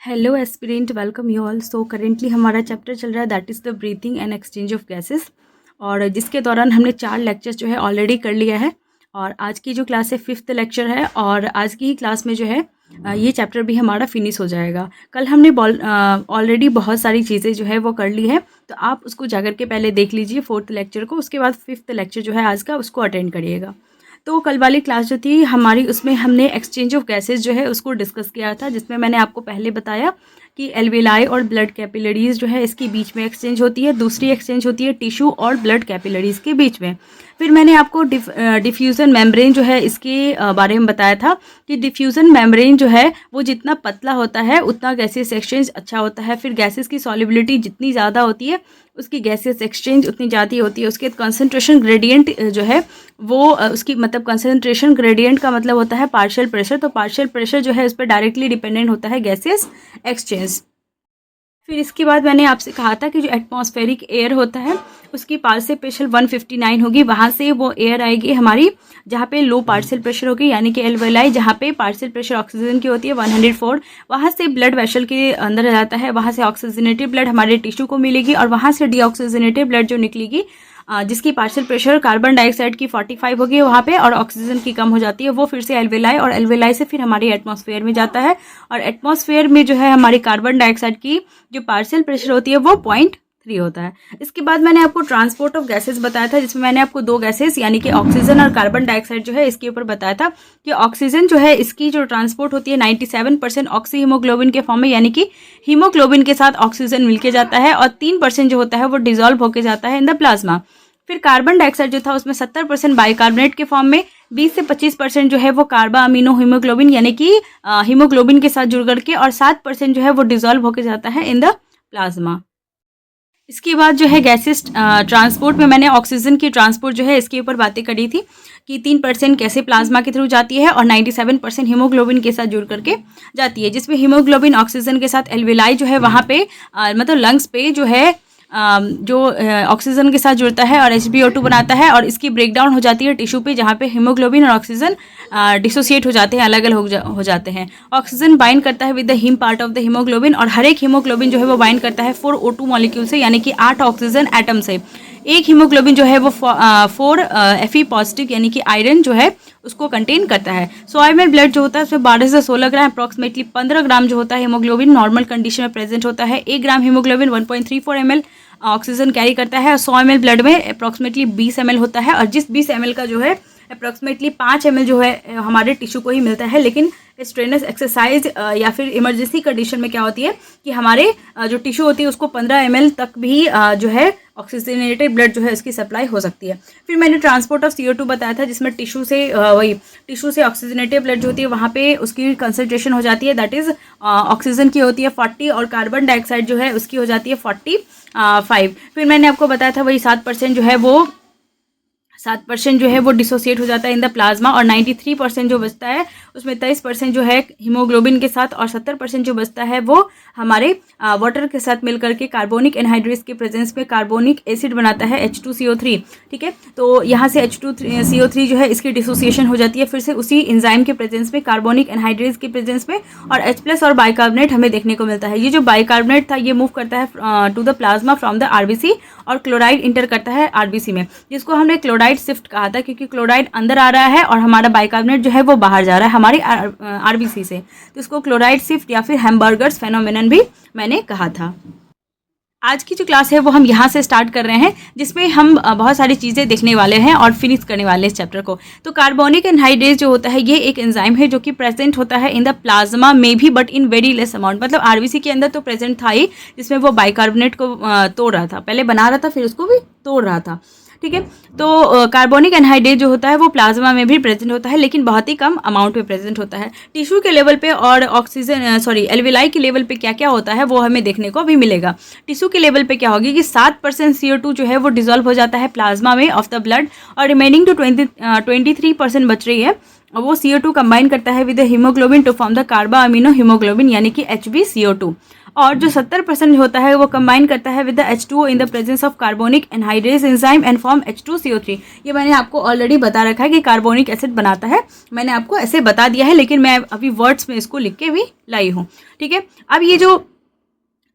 Hello aspirant, welcome you all. So currently हमारा chapter चल रहा है that is the breathing and exchange of gases, और जिसके दौरान हमने 4 लेक्चर्स जो है ऑलरेडी कर लिया है। और आज की जो क्लास है 5th लेक्चर है, और आज की ही क्लास में जो है ये चैप्टर भी हमारा फिनिश हो जाएगा। कल हमने ऑलरेडी बहुत सारी चीज़ें जो है वो कर ली है, तो आप उसको जाकर के पहले देख लीजिए 4th लेक्चर को, उसके बाद 5th लेक्चर जो है आज का उसको अटेंड करिएगा। तो कल वाली क्लास जो थी हमारी, उसमें हमने एक्सचेंज ऑफ गैसेस जो है उसको डिस्कस किया था, जिसमें मैंने आपको पहले बताया कि एल्वेलाई और ब्लड कैपिलरीज जो है इसके बीच में एक्सचेंज होती है। दूसरी एक्सचेंज होती है टिश्यू और ब्लड कैपिलरीज के बीच में। फिर मैंने आपको डिफ्यूज़न मेम्ब्रेन जो है इसके बारे में बताया था कि डिफ्यूज़न मेम्ब्रेन जो है वो जितना पतला होता है उतना गैसेस एक्सचेंज अच्छा होता है। फिर गैसेस की सॉल्युबिलिटी जितनी ज़्यादा होती है उसकी गैसेस एक्सचेंज उतनी ज़्यादा होती है। उसके कंसंट्रेशन ग्रेडियंट जो है वो उसकी मतलब कंसंट्रेशन ग्रेडियंट का मतलब होता है पार्शियल प्रेशर। तो पार्शियल प्रेशर जो है उस पर डायरेक्टली डिपेंडेंट होता है गैसेस एक्सचेंज। फिर इसके बाद मैंने आपसे कहा था कि जो एटमॉस्फेरिक एयर होता है उसकी पार्शियल प्रेशर 159 होगी। वहाँ से वो एयर आएगी हमारी जहाँ पे लो पार्शियल प्रेशर होगी, यानी कि एल्वेलाई, जहाँ पे पार्शियल प्रेशर ऑक्सीजन की होती है 104। वहाँ से ब्लड वेसल के अंदर जाता है, वहाँ से ऑक्सीजनेटेड ब्लड हमारे टिश्यू को मिलेगी, और वहाँ से डीऑक्सीजनेटेड ब्लड जो निकलेगी जिसकी पार्शियल प्रेशर कार्बन डाइऑक्साइड की 45 होगी वहाँ पे, और ऑक्सीजन की कम हो जाती है, वो फिर से एल्वेलाई, और एल्वेलाई से फिर हमारी एटमॉस्फेयर में जाता है। और एटमॉस्फेयर में जो है हमारी कार्बन डाइऑक्साइड की जो पार्शियल प्रेशर होती है वो 0.3 होता है। इसके बाद मैंने आपको ट्रांसपोर्ट ऑफ गैसेस बताया था, जिसमें मैंने आपको 2 गैसेस यानी कि ऑक्सीजन और कार्बन डाइऑक्साइड जो है इसके ऊपर बताया था कि ऑक्सीजन जो है इसकी जो ट्रांसपोर्ट होती है 97% ऑक्सी हीमोग्लोबिन के फॉर्म में, यानी कि हीमोग्लोबिन के साथ ऑक्सीजन मिलके जाता है, और 3% जो होता है वो डिजोल्व होके जाता है इन द प्लाज्मा। फिर कार्बन डाइऑक्साइड जो था उसमें 70% बाइकार्बोनेट के फॉर्म में, 20 से 25% जो है वो कार्बा अमीनो हीमोग्लोबिन यानी कि हीमोग्लोबिन के साथ जुड़ करके, और 7% जो है वो डिजोल्व होकर जाता है इन द प्लाज्मा। इसके बाद जो है गैसेस ट्रांसपोर्ट में मैंने ऑक्सीजन की ट्रांसपोर्ट जो है इसके ऊपर बातें करी थी कि 3% कैसे प्लाज्मा के थ्रू जाती है, और 97% हीमोग्लोबिन के साथ जुड़ करके जाती है, जिसमें हीमोग्लोबिन ऑक्सीजन के साथ एल्वेलाई जो है वहाँ पे मतलब लंग्स पे जो है जो ऑक्सीजन के साथ जुड़ता है और HbO2 बनाता है, और इसकी ब्रेकडाउन हो जाती है टिश्यू पे, जहाँ पे हीमोग्लोबिन और ऑक्सीजन डिसोसिएट हो जाते हैं, अलग अलग हो जाते हैं। ऑक्सीजन बाइंड करता है with the heme part of the haemoglobin, और हर एक हीमोग्लोबिन जो है वो बाइंड करता है 4 O2 मॉलिक्यूल से, यानी कि 8 ऑक्सीजन एटम से। एक हीमोग्लोबिन जो है वो 4 Fe पॉजिटिव यानी कि आयरन जो है उसको कंटेन करता है। 100 ml ब्लड जो होता है उसमें 12 से 16 ग्राम अप्रॉक्सीमेटली 15 ग्राम जो होता है हीमोग्लोबिन नॉर्मल कंडीशन में प्रेजेंट होता है। 1 ग्राम हीमोग्लोबिन 1.34 ml ऑक्सीजन कैरी करता है, और 100 ml ब्लड में अप्रॉक्सीमेटली 20 ml होता है, और जिस 20 ml का जो है अप्रॉक्सीमेटली 5 ml जो है हमारे टिश्यू को ही मिलता है। लेकिन स्ट्रेनस एक्सरसाइज या फिर इमरजेंसी कंडीशन में क्या होती है कि हमारे जो टिश्यू होती है उसको 15 ml तक भी जो है ऑक्सीजनेटेड ब्लड जो है इसकी सप्लाई हो सकती है। फिर मैंने ट्रांसपोर्ट ऑफ CO2 बताया था, जिसमें टिश्यू से ऑक्सीजनेटेड ब्लड जो होती है वहाँ पे उसकी कंसंट्रेशन हो जाती है, दैट इज ऑक्सीजन की होती है 40, और कार्बन डाइऑक्साइड जो है उसकी हो जाती है 45। फिर मैंने आपको बताया था वही 7% जो है वो डिसोसिएट हो जाता है इन द प्लाज्मा, और 93% जो बचता है उसमें 23% जो है हीमोग्लोबिन के साथ, और 70% जो बचता है वो हमारे वाटर के साथ मिलकर के कार्बोनिक एनहाइड्रेस के प्रेजेंस में कार्बोनिक एसिड बनाता है H2CO3। ठीक है, तो यहाँ से H2CO3 जो है इसकी डिसोसिएशन हो जाती है फिर से उसी एंजाइम के प्रेजेंस में, कार्बोनिक एनहाइड्रेस के प्रेजेंस में, और H+ और बाइकार्बोनेट हमें देखने को मिलता है। ये जो बाइकार्बोनेट था ये मूव करता है to the plasma from the RBC, और क्लोराइड इंटर करता है RBC में, जिसको हमने क्लोराइड शिफ्ट कहा था, क्योंकि क्लोराइड अंदर आ रहा है और हमारा बाइकार्बोनेट जो है वो बाहर जा रहा है हमारे RBC से, तो इसको क्लोराइड शिफ्ट या फिर हैमबर्गर्स फेनोमेनन भी मैंने कहा था। आज की जो क्लास है वो हम यहाँ से स्टार्ट कर रहे हैं, जिसमें हम बहुत सारी चीज़ें देखने वाले हैं और फिनिश करने वाले हैं इस चैप्टर को। तो कार्बोनिक एनहाइड्रेस जो होता है ये एक एंजाइम है जो कि प्रेजेंट होता है इन द प्लाज्मा में भी, but in very less amount. मतलब RBC के अंदर तो प्रेजेंट था ही, जिसमें वो बाइकार्बोनेट को तोड़ रहा था, पहले बना रहा था फिर उसको भी तोड़ रहा था। ठीक है, तो कार्बोनिक एनहाइड्रेट जो होता है वो प्लाज्मा में भी प्रेजेंट होता है, लेकिन बहुत ही कम अमाउंट में प्रेजेंट होता है। टिश्यू के लेवल पे और एल्वेलाई के लेवल पे क्या क्या होता है वो हमें देखने को अभी मिलेगा। टिश्यू के लेवल पे क्या होगी कि 7% CO2 जो है वो डिजोल्व हो जाता है प्लाज्मा में ऑफ द ब्लड, और रिमेनिंग जो 23% बच रही है वो CO2 कंबाइन करता है with haemoglobin to form the carbaminohaemoglobin, यानी कि HbCO2। और जो 70% होता है वो कंबाइन करता है with the H2O in the presence of carbonic anhydrase enzyme and form H2CO3। ये मैंने आपको ऑलरेडी बता रखा है कि कार्बोनिक एसिड बनाता है, मैंने आपको ऐसे बता दिया है, लेकिन मैं अभी वर्ड्स में इसको लिख के भी लाई हूँ। ठीक है, अब ये जो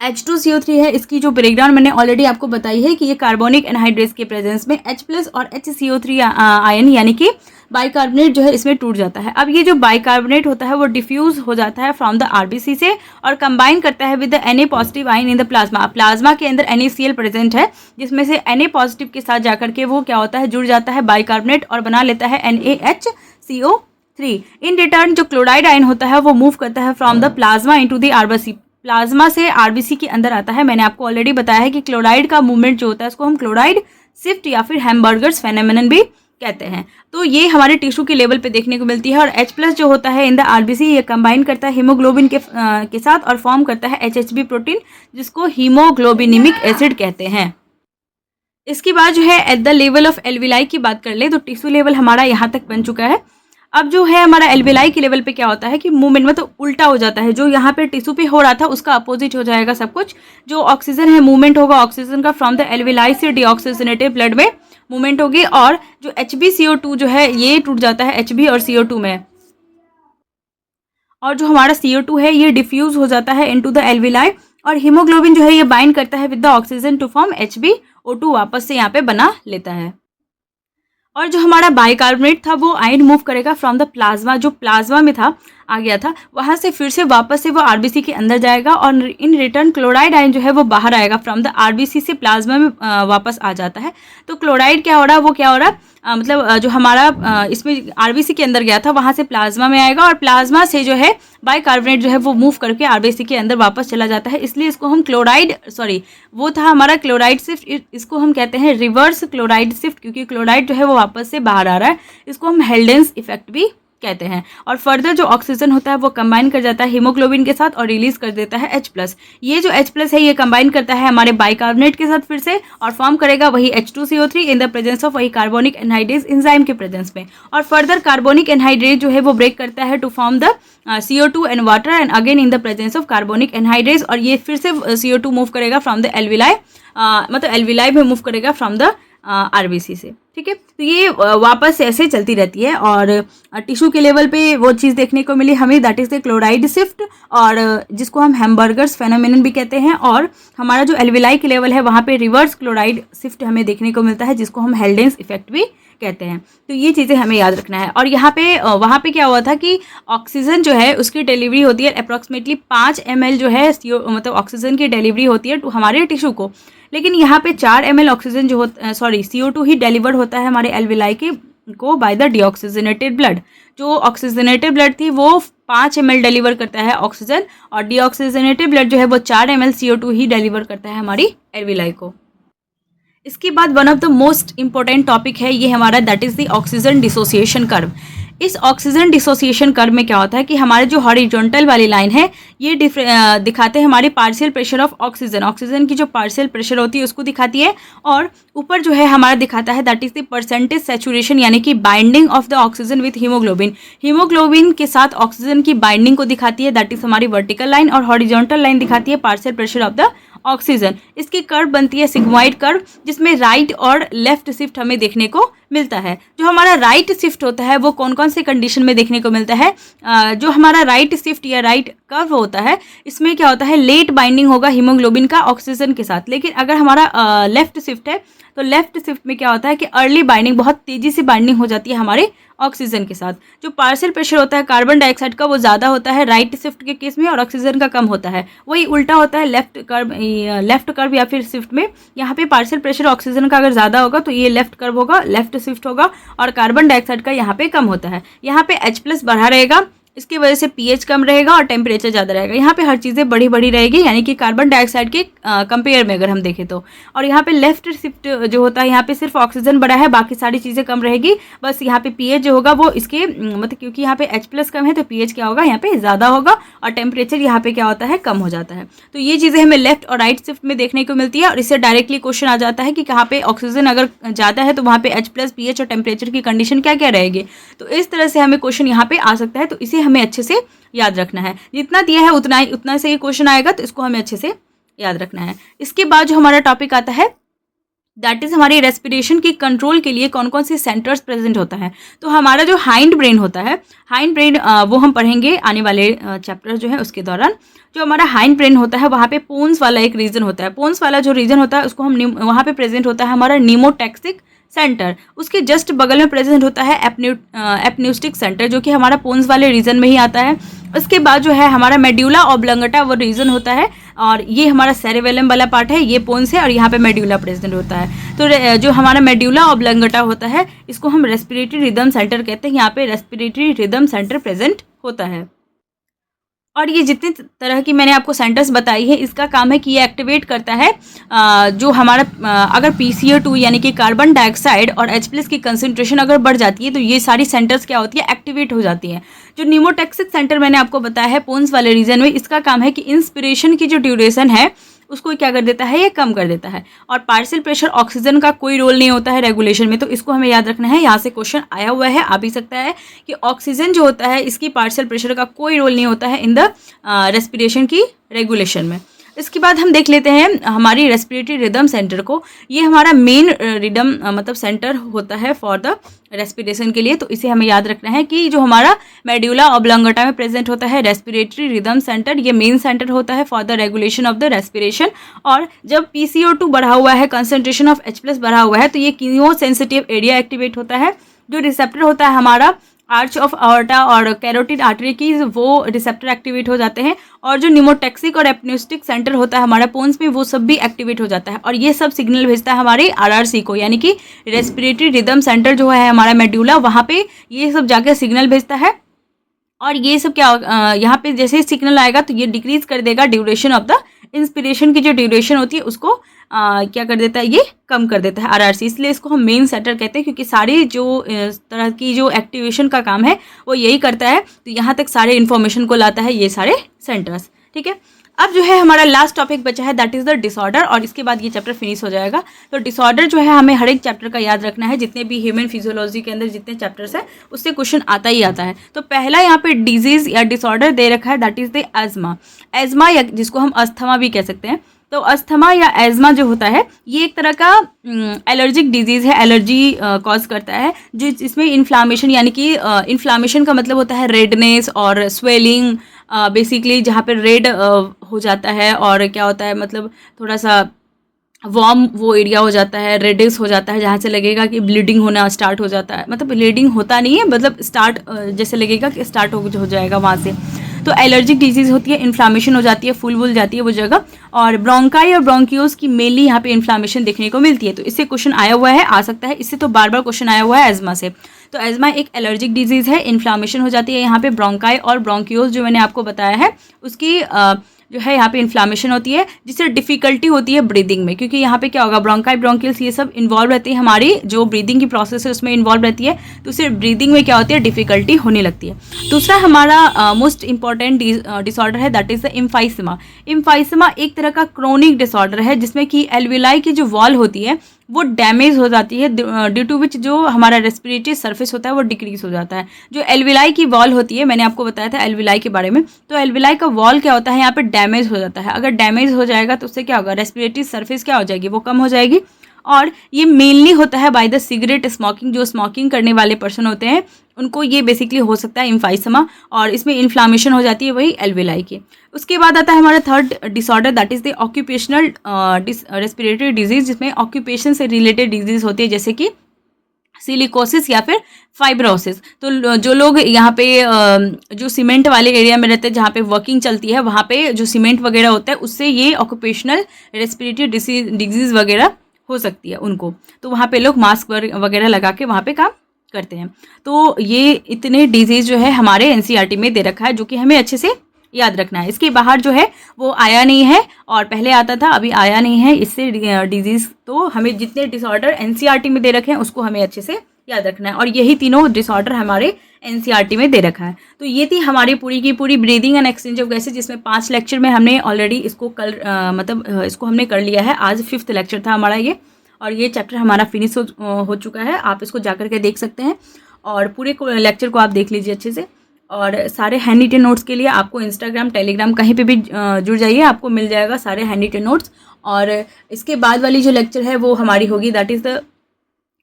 H2CO3 है, इसकी जो ब्रेकडाउन मैंने ऑलरेडी आपको बताई है कि ये कार्बोनिक एनहाइड्रेज के प्रेजेंस में H+ और HCO3 आयन यानी कि बाइकार्बोनेट जो है इसमें टूट जाता है। अब ये जो बाइकार्बोनेट होता है वो डिफ्यूज हो जाता है फ्रॉम द आरबीसी से और कंबाइन करता है with the Na positive ion in the plasma. Plasma के अंदर NaCl प्रेजेंट है, जिसमें से Na पॉजिटिव के साथ जाकर के वो क्या होता है, जुड़ जाता है बाइकार्बोनेट और बना लेता है NaHCO3। इन रिटर्न जो क्लोराइड आयन होता है वो मूव करता है from the plasma into the RBC, plasma से आरबीसी के अंदर आता है। मैंने आपको ऑलरेडी बताया है कि क्लोराइड का मूवमेंट जो होता है उसको हम क्लोराइड शिफ्ट या फिर हैमबर्गर्स फेनोमेनन भी कहते हैं। तो ये हमारे टिश्यू के लेवल पे देखने को मिलती है। और H+ जो होता है इन द आरबीसी, ये कंबाइन करता है हीमोग्लोबिन के साथ और फॉर्म करता है HHB प्रोटीन, जिसको हीमोग्लोबिनिमिक एसिड कहते हैं। इसके बाद जो है at the level of alveoli की बात कर ले तो टिश्यू लेवल हमारा यहाँ तक बन चुका है। अब जो है हमारा एल्विलाई के लेवल पे क्या होता है कि मूवमेंट में तो उल्टा हो जाता है, जो यहाँ पे टिश्यू पे हो रहा था उसका अपोजिट हो जाएगा सब कुछ। जो ऑक्सीजन है मूवमेंट होगा ऑक्सीजन का फ्रॉम द एल्विलाई से डीऑक्सीजनेटेड ब्लड में मूवमेंट होगी, और जो HbCO2 जो है ये टूट जाता है Hb और CO2 में, और जो हमारा CO2 है ये डिफ्यूज हो जाता है इनटू द एल्विलाई, और हीमोग्लोबिन जो है ये बाइंड करता है with the oxygen to form HbO2, वापस से यहाँ पे बना लेता है। और जो हमारा बाइकार्बोनेट था वो आयन मूव करेगा फ्रॉम द प्लाज्मा, जो प्लाज्मा में था आ गया था वहाँ से फिर से वापस से वो आरबीसी के अंदर जाएगा, और इन रिटर्न क्लोराइड आयन जो है वो बाहर आएगा फ्रॉम द आरबीसी से प्लाज्मा में वापस आ जाता है। तो क्लोराइड क्या हो रहा है, वो क्या हो रहा है मतलब जो हमारा इसमें आरबीसी के अंदर गया था वहाँ से प्लाज्मा में आएगा, और प्लाज्मा से जो है बाइकार्बोनेट जो है वो मूव करके आरबीसी के अंदर वापस चला जाता है। इसलिए इसको हम वो था हमारा क्लोराइड शिफ्ट, इसको हम कहते हैं रिवर्स क्लोराइड शिफ्ट, क्योंकि क्लोराइड जो है वो वापस से बाहर आ रहा है। इसको हम हेल्डेंस इफेक्ट भी कहते हैं। और फर्दर जो ऑक्सीजन होता है वो कंबाइन कर जाता है हीमोग्लोबिन के साथ और रिलीज कर देता है H+। ये जो H+ है ये कंबाइन करता है हमारे बाइकार्बोनेट के साथ फिर से और फॉर्म करेगा वही H2CO3 in the presence of वही कार्बोनिक एनहाइड्रेज एंजाइम के प्रेजेंस में। और फर्दर कार्बोनिक एनहाइड्रेज जो है वो ब्रेक करता है to form the CO2 and water and again in the presence of carbonic anhydrase, और ये फिर से CO2 मूव करेगा फ्रॉम द एल्विलाई, मतलब एल्विलाई में मूव करेगा फ्रॉम द आरबीसी से। ठीक है, तो ये वापस ऐसे चलती रहती है। और टिश्यू के लेवल पे वो चीज़ देखने को मिली हमें, that is the chloride shift, और जिसको हम हैमबर्गर्स फेनोमेनन भी कहते हैं। और हमारा जो एल्विलाई के लेवल है वहाँ पे रिवर्स क्लोराइड शिफ्ट हमें देखने को मिलता है, जिसको हम हेल्डेंस इफेक्ट भी कहते हैं। तो ये चीज़ें हमें याद रखना है। और यहाँ पे वहाँ पे क्या हुआ था कि ऑक्सीजन जो है उसकी डिलीवरी होती है अप्रॉक्सीमेटली 5 ml जो है मतलब ऑक्सीजन की डिलीवरी होती है हमारे टिश्यू को, लेकिन यहाँ पे 4 ml ऑक्सीजन जो CO2 ही डिलीवर होता है हमारे एल्विलाई के को बाय द डीऑक्सीजनेटेड ब्लड। जो ऑक्सीजनेटेड ब्लड थी वो 5 ml डिलीवर करता है ऑक्सीजन, और डीऑक्सीजनेटेड ब्लड जो है वो 4 ml CO2 ही डिलीवर करता है हमारी एल्विलाई को। इसके बाद one of the most important topic है ये हमारा, that is the oxygen dissociation curve. इस ऑक्सीजन डिसोसिएशन कर्व में क्या होता है कि हमारे जो हॉरिजॉन्टल वाली लाइन है ये दिखाते हैं हमारे partial pressure of oxygen, oxygen की जो पार्शियल प्रेशर होती है उसको दिखाती है, और ऊपर जो है हमारा दिखाता है that is the percentage saturation यानी कि binding of the oxygen with haemoglobin. Haemoglobin के साथ ऑक्सीजन की बाइंडिंग को दिखाती है, दैट इज हमारी वर्टिकल लाइन, और हॉरिजॉन्टल लाइन दिखाती है partial pressure of the oxygen. इसकी कर्व बनती है सिग्मॉइड कर्व, जिसमें राइट और लेफ्ट शिफ्ट हमें देखने को मिलता है। जो हमारा राइट शिफ्ट होता है वो कौन कौन से कंडीशन में देखने को मिलता है, जो हमारा राइट शिफ्ट या राइट कर्व होता है इसमें क्या होता है, लेट बाइंडिंग होगा हीमोग्लोबिन का ऑक्सीजन के साथ। लेकिन अगर हमारा लेफ्ट शिफ्ट है तो लेफ्ट शिफ्ट में क्या होता है कि अर्ली बाइंडिंग, बहुत तेजी से बाइंडिंग हो जाती है हमारे ऑक्सीजन के साथ। जो पार्शियल प्रेशर होता है कार्बन डाइऑक्साइड का वो ज़्यादा होता है राइट शिफ्ट के केस में, और ऑक्सीजन का कम होता है। वही उल्टा होता है लेफ्ट कर्व या फिर शिफ्ट में। यहाँ पे पार्शियल प्रेशर ऑक्सीजन का अगर ज़्यादा होगा तो ये लेफ्ट कर्व होगा, लेफ्ट शिफ्ट होगा, और कार्बन डाइऑक्साइड का यहाँ पे कम होता है। यहाँ पे H+ बढ़ा रहेगा, इसकी वजह से pH कम रहेगा और टेम्परेचर ज़्यादा रहेगा। यहाँ पे हर चीज़ें बड़ी बड़ी रहेगी, यानी कि कार्बन डाइऑक्साइड के कंपेयर में अगर हम देखें तो। और यहाँ पे लेफ्ट शिफ्ट जो होता है यहाँ पे सिर्फ ऑक्सीजन बड़ा है, बाकी सारी चीज़ें कम रहेगी। बस यहाँ पे pH जो होगा वो इसके मतलब क्योंकि यहाँ पे H+ कम है तो pH क्या होगा यहाँ पे ज़्यादा होगा, और टेम्परेचर यहाँ पे क्या होता है, कम हो जाता है। तो ये चीज़ें हमें लेफ्ट और राइट शिफ्ट में देखने को मिलती है और इससे डायरेक्टली क्वेश्चन आ जाता है कि कहाँ पे ऑक्सीजन अगर ज़्यादा है तो वहाँ पे H+ pH और टेम्परेचर की कंडीशन क्या क्या रहेगी। तो इस तरह से हमें क्वेश्चन यहाँ पे आ सकता है, तो इसे हमें अच्छे से याद रखना है। जितना दिया है उतना से ये क्वेश्चन आएगा, तो इसको हमें अच्छे से याद रखना है। इसके बाद जो हमारा टॉपिक आता है दैट इज़ हमारी रेस्पिरेशन की कंट्रोल के लिए कौन कौन से सेंटर्स प्रेजेंट होता है। तो हमारा जो हाइंड ब्रेन होता है, हाइंड ब्रेन वो हम पढ़ेंगे आने वाले चैप्टर जो है उसके दौरान। जो हमारा हाइंड ब्रेन होता है वहाँ पे पोन्स वाला एक रीजन होता है। पोन्स वाला जो रीजन होता है उसको हम वहाँ पे प्रेजेंट होता है हमारा नीमोटैक्सिक सेंटर। उसके जस्ट बगल में प्रेजेंट होता है एपन्यूस्टिक सेंटर, जो कि हमारा पोन्स वाले रीजन में ही आता है। उसके बाद जो है हमारा मेड्यूला ऑब्लंगटा वो रीजन होता है, और ये हमारा सेरेबेलम वाला पार्ट है, ये पोन्स है, और यहाँ पे मेड्यूला प्रेजेंट होता है। तो जो हमारा मेड्यूला ऑब्लंगटा होता है इसको हम रेस्पिरेटरी रिदम सेंटर कहते हैं। यहाँ पे रेस्पिरेटरी रिदम सेंटर प्रेजेंट होता है। और ये जितने तरह की मैंने आपको सेंटर्स बताई है, इसका काम है कि ये एक्टिवेट करता है जो हमारा अगर PCO2 यानी कि कार्बन डाइऑक्साइड और H+ की कंसंट्रेशन अगर बढ़ जाती है तो ये सारी सेंटर्स क्या होती है, एक्टिवेट हो जाती हैं। जो नीमोटैक्सिक सेंटर मैंने आपको बताया है पोन्स वाले रीजन में, इसका काम है कि इंस्पिरेशन की जो ड्यूरेशन है उसको क्या कर देता है, ये कम कर देता है। और पार्शियल प्रेशर ऑक्सीजन का कोई रोल नहीं होता है रेगुलेशन में, तो इसको हमें याद रखना है। यहाँ से क्वेश्चन आया हुआ है, आ भी सकता है कि ऑक्सीजन जो होता है इसकी पार्शियल प्रेशर का कोई रोल नहीं होता है इन द रेस्पिरेशन की रेगुलेशन में। इसके बाद हम देख लेते हैं हमारी रेस्पिरेटरी रिदम सेंटर को। ये हमारा मेन रिदम मतलब सेंटर होता है फॉर द रेस्पिरेशन के लिए। तो इसे हमें याद रखना है कि जो हमारा मेड्यूला ऑब्लंगटा में प्रेजेंट होता है रेस्पिरेटरी रिदम सेंटर, ये मेन सेंटर होता है for the regulation of the respiration. और जब PCO2 बढ़ा हुआ है, कंसंट्रेशन ऑफ H+ बढ़ा हुआ है, तो ये कीमो सेंसिटिव एरिया एक्टिवेट होता है। जो रिसेप्टर होता है हमारा आर्च ऑफ आर्टा और कैरोटिड आर्टरी की, वो रिसेप्टर एक्टिवेट हो जाते हैं। और जो निमोटैक्सिक और एपन्यूस्टिक सेंटर होता है हमारा पोन्स में, वो सब भी एक्टिवेट हो जाता है। और ये सब सिग्नल भेजता है हमारे RRC को, यानी कि रेस्पिरेटरी रिदम सेंटर जो है हमारा मेड्यूला, वहाँ पे ये सब जाके सिग्नल भेजता है। और ये सब क्या यहाँ पे जैसे ही सिग्नल आएगा तो ये डिक्रीज कर देगा ड्यूरेशन ऑफ द इंस्पिरेशन की जो ड्यूरेशन होती है उसको क्या कर देता है, ये कम कर देता है RRC। इसलिए इसको हम मेन सेंटर कहते हैं, क्योंकि सारी जो इस तरह की जो एक्टिवेशन का काम है वो यही करता है। तो यहाँ तक सारे इन्फॉर्मेशन को लाता है ये सारे सेंटर्स, ठीक है। अब जो है हमारा लास्ट टॉपिक बचा है दैट इज़ द डिसऑर्डर, और इसके बाद ये चैप्टर फिनिश हो जाएगा। तो डिसऑर्डर जो है हमें हर एक चैप्टर का याद रखना है। जितने भी ह्यूमन फिजियोलॉजी के अंदर जितने चैप्टर्स हैं उससे क्वेश्चन आता ही आता है। तो पहला यहाँ पे डिजीज़ या डिसऑर्डर दे रखा है that is the asthma. Asthma या जिसको हम अस्थमा भी कह सकते हैं। तो अस्थमा या एज़मा जो होता है ये एक तरह का एलर्जिक डिजीज़ है, एलर्जी कॉज करता है, जो इसमें इन्फ्लामेशन यानी कि इन्फ्लामेशन का मतलब होता है रेडनेस और स्वेलिंग, बेसिकली जहाँ पे रेड हो जाता है, और क्या होता है मतलब थोड़ा सा वार्म वो एरिया हो जाता है, रेडिश हो जाता है, जहाँ से लगेगा कि ब्लीडिंग होना स्टार्ट हो जाता है। मतलब ब्लीडिंग होता नहीं है, मतलब स्टार्ट जैसे लगेगा कि स्टार्ट हो जाएगा वहाँ से। तो एलर्जिक डिजीज़ होती है, इन्फ्लामेशन हो जाती है, फुल जाती है वो जगह। और ब्रोंकाई और ब्रोंकियोस की मेनली यहाँ पे इन्फ्लामेशन देखने को मिलती है। तो इससे क्वेश्चन आया हुआ है, आ सकता है, इससे तो बार बार क्वेश्चन आया हुआ है एज़मा से। तो एज़मा एक एलर्जिक डिजीज़ है, इन्फ्लामेशन हो जाती है यहाँ पे। ब्रोंकाई और ब्रोंकियोस जो मैंने आपको बताया है उसकी जो है यहाँ पे इन्फ्लामेशन होती है, जिससे डिफ़िकल्टी होती है ब्रीदिंग में, क्योंकि यहाँ पे क्या होगा ब्रोंकाई ब्रोंकियल्स ये सब इन्वॉल्व रहती है, हमारी जो ब्रीदिंग की प्रोसेस है उसमें इन्वॉल्व रहती है। तो उससे ब्रीदिंग में क्या होती है, डिफ़िकल्टी होने लगती है। दूसरा हमारा मोस्ट इंपॉर्टेंट डिसऑर्डर है that is the emphysema. Emphysema एक तरह का क्रोनिक डिसऑर्डर है जिसमें कि एल्विलाई की जो वॉल होती है वो डैमेज हो जाती है, ड्यू टू विच जो हमारा रेस्पिरेटरी सरफेस होता है वो डिक्रीज हो जाता है। जो एल्विलाई की वॉल होती है, मैंने आपको बताया था एल्विलाई के बारे में, तो एल्विलाई का वॉल क्या होता है यहाँ पे डैमेज हो जाता है। अगर डैमेज हो जाएगा तो उससे क्या होगा, रेस्पिरेटरी सरफेस क्या हो जाएगी, वो कम हो जाएगी। और ये मेनली होता है बाय द सिगरेट स्मोकिंग। जो स्मोकिंग करने वाले पर्सन होते हैं उनको ये बेसिकली हो सकता है एम्फाइसेमा, और इसमें इन्फ्लामेशन हो जाती है वही एल्विलाई की। उसके बाद आता है हमारा third disorder that is the occupational respiratory disease, जिसमें ऑक्यूपेशन से रिलेटेड डिजीज़ होती है, जैसे कि सिलिकोसिस या फिर फाइब्रोसिस। तो जो लोग यहाँ पे जो सीमेंट वाले एरिया में रहते हैं जहाँ पे वर्किंग चलती है, वहाँ पे जो सीमेंट वगैरह होता है उससे ये ऑक्यूपेशनल रेस्पिरेटरी डिजीज़ वगैरह हो सकती है उनको। तो वहाँ पे लोग मास्क वगैरह लगा के वहाँ पे काम करते हैं। तो ये इतने डिजीज़ जो है हमारे NCERT में दे रखा है, जो कि हमें अच्छे से याद रखना है। इसके बाहर जो है वो आया नहीं है, और पहले आता था अभी आया नहीं है। इससे डिजीज़ तो हमें जितने डिसऑर्डर NCERT में दे रखे हैं उसको हमें अच्छे से याद रखना है। और यही तीनों डिसऑर्डर हमारे एनसीईआरटी में दे रखा है। तो ये थी हमारी पूरी की पूरी breathing and exchange of gases, जिसमें 5 लेक्चर में हमने ऑलरेडी इसको कल इसको हमने कर लिया है। आज 5th लेक्चर था हमारा ये, और ये चैप्टर हमारा फिनिश हो चुका है। आप इसको जा कर के देख सकते हैं और पूरे लेक्चर को आप देख लीजिए अच्छे से। और सारे हैंड रिटन नोट्स के लिए आपको इंस्टाग्राम, टेलीग्राम कहीं पे भी जुड़ जाइए, आपको मिल जाएगा सारे हैंड रिटन नोट्स। और इसके बाद वाली जो लेक्चर है वो हमारी होगी that is the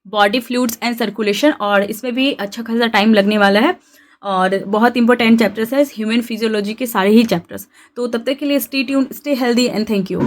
body fluids and circulation, और इसमें भी अच्छा खासा टाइम लगने वाला है। और बहुत इंपॉर्टेंट चैप्टर्स है ह्यूमन फिजियोलॉजी के सारे ही चैप्टर्स। तो तब तक के लिए stay tuned, stay healthy and thank you.